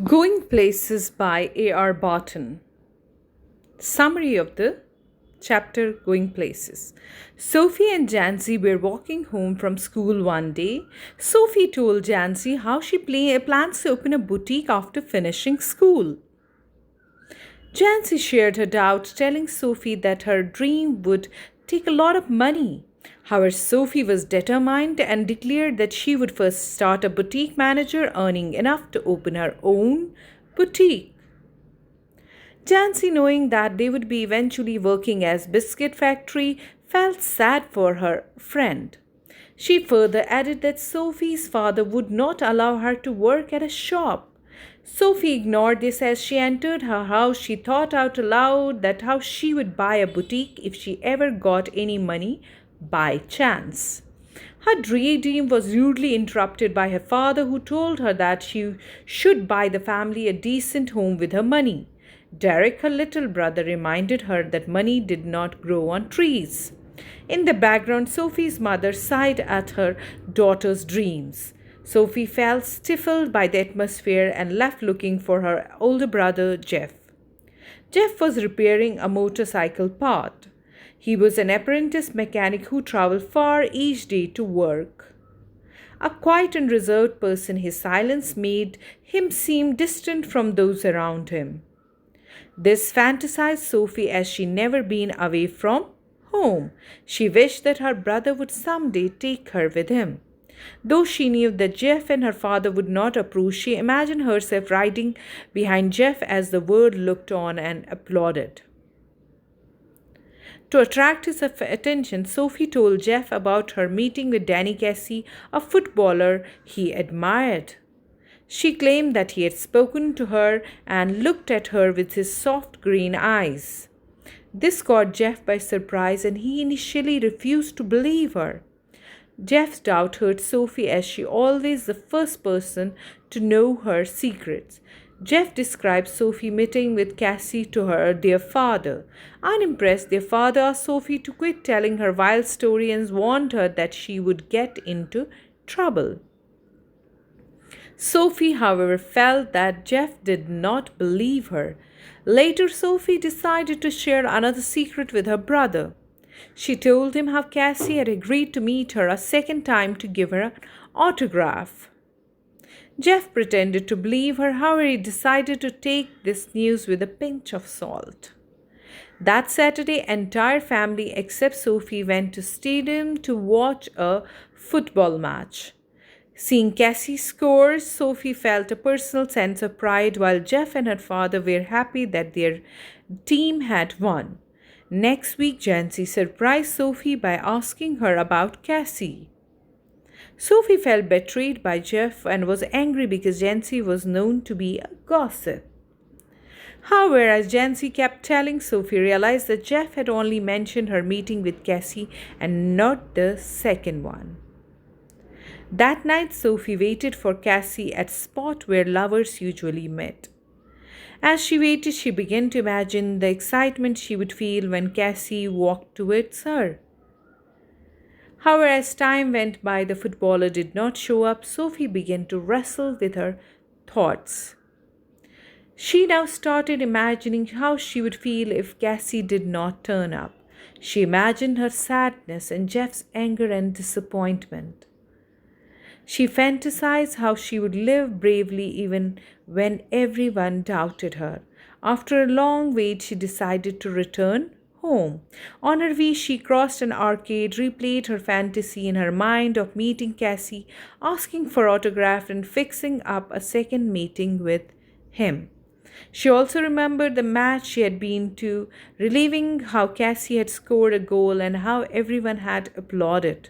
Going Places by A.R. Barton. Summary of the chapter Going Places. Sophie and Jancy were walking home from school one day. Sophie told Jancy how she plans to open a boutique after finishing school. Jancy shared her doubts, telling Sophie that her dream would take a lot of money. However, Sophie was determined and declared that she would first start a boutique manager, earning enough to open her own boutique. Jancy, knowing that they would be eventually working as biscuit factory, felt sad for her friend. She further added that Sophie's father would not allow her to work at a shop. Sophie ignored this as she entered her house. She thought out aloud that how she would buy a boutique if she ever got any money by chance. Her dream was rudely interrupted by her father, who told her that she should buy the family a decent home with her money. Derek, her little brother, reminded her that money did not grow on trees. In the background, Sophie's mother sighed at her daughter's dreams. Sophie felt stifled by the atmosphere and left looking for her older brother, Jeff. Jeff was repairing a motorcycle part. He was an apprentice mechanic who traveled far each day to work. A quiet and reserved person, his silence made him seem distant from those around him. This fantasized Sophie as she never been away from home. She wished that her brother would someday take her with him. Though she knew that Jeff and her father would not approve, she imagined herself riding behind Jeff as the world looked on and applauded. To attract his attention, Sophie told Jeff about her meeting with Danny Casey, a footballer he admired. She claimed that he had spoken to her and looked at her with his soft green eyes. This caught Jeff by surprise, and he initially refused to believe her. Jeff's doubt hurt Sophie, as she always the first person to know her secrets. Jeff described Sophie meeting with Cassie to their father. Unimpressed, their father asked Sophie to quit telling her wild story and warned her that she would get into trouble. Sophie, however, felt that Jeff did not believe her. Later, Sophie decided to share another secret with her brother. She told him how Cassie had agreed to meet her a second time to give her an autograph. Jeff pretended to believe her, however, he decided to take this news with a pinch of salt. That Saturday, entire family except Sophie went to stadium to watch a football match. Seeing Cassie score, Sophie felt a personal sense of pride, while Jeff and her father were happy that their team had won. Next week, Jancy surprised Sophie by asking her about Cassie. Sophie felt betrayed by Jeff and was angry because Jancy was known to be a gossip. However, as Jancy kept telling, Sophie realized that Jeff had only mentioned her meeting with Cassie and not the second one. That night, Sophie waited for Cassie at a spot where lovers usually met. As she waited, she began to imagine the excitement she would feel when Cassie walked towards her. However, as time went by, the footballer did not show up. Sophie began to wrestle with her thoughts. She now started imagining how she would feel if Cassie did not turn up. She imagined her sadness and Jeff's anger and disappointment. She fantasized how she would live bravely even when everyone doubted her. After a long wait, she decided to return home. On her way, she crossed an arcade, replayed her fantasy in her mind of meeting Cassie, asking for autograph and fixing up a second meeting with him. She also remembered the match she had been to, reliving how Cassie had scored a goal and how everyone had applauded.